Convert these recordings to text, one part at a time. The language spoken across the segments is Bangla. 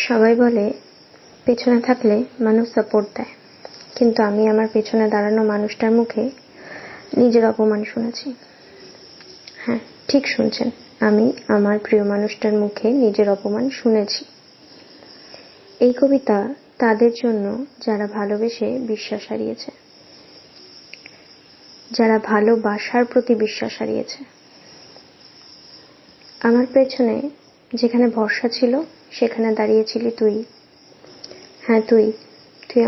সবাই বলে পেছনে থাকলে মানুষ সাপোর্ট দেয়, কিন্তু আমি আমার পেছনে দাঁড়ানো মানুষটার মুখে নিজের অপমান শুনেছি। হ্যাঁ, ঠিক শুনছেন, আমি আমার প্রিয় মানুষটার মুখে নিজের অপমান শুনেছি। এই কবিতা তাদের জন্য যারা ভালোবেসে বিশ্বাস হারিয়েছে, যারা ভালোবাসার প্রতি বিশ্বাস হারিয়েছে। আমার পেছনে যেখানে ভরসা ছিল সেখানে দাঁড়িয়েছিলি তুই। হ্যাঁ, তুই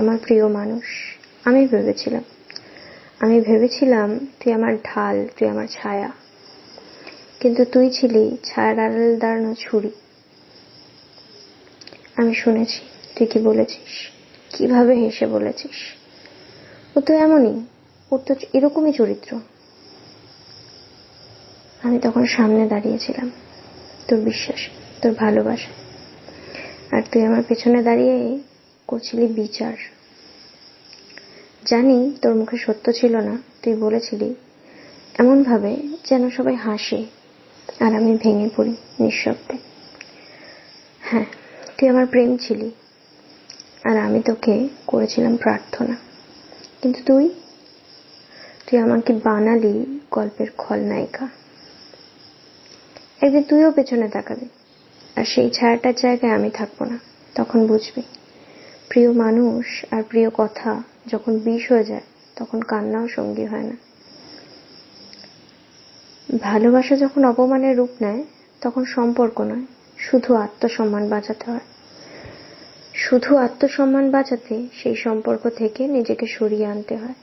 আমার প্রিয় মানুষ। আমি ভেবেছিলাম তুই আমার ঢাল, তুই আমার ছায়া, কিন্তু তুই ছিলি ছায়ার আড়ালে দাঁড়ানো ছুরি। আমি শুনেছি তুই কি বলেছিস, কিভাবে হেসে বলেছিস, ও তো এমনই, ওর তো এরকমই চরিত্র। আমি তখন সামনে দাঁড়িয়েছিলাম তোর বিশ্বাস, তোর ভালোবাসা, আর তুই আমার পেছনে দাঁড়িয়ে করছিলি বিচার। জানি তোর মুখে সত্য ছিল না, তুই বলেছিলি এমন ভাবে যেন সবাই হাসে আর আমি ভেঙে পড়ি নিঃশব্দে। হ্যাঁ, তুই আমার প্রেম ছিলি আর আমি তোকে করেছিলাম প্রার্থনা, কিন্তু তুই আমাকে বানালি গল্পের খলনায়িকা। একদিন তুইও পেছনে তাকাবি আর সেই ছায়াটার জায়গায় আমি থাকবো না। তখন বুঝবি প্রিয় মানুষ আর প্রিয় কথা যখন বিষ হয়ে যায় তখন কান্নাও সঙ্গী হয় না। ভালোবাসা যখন অপমানের রূপ নেয় তখন সম্পর্ক নয়, শুধু আত্মসম্মান বাঁচাতে হয়। শুধু আত্মসম্মান বাঁচাতে সেই সম্পর্ক থেকে নিজেকে সরিয়ে আনতে হয়।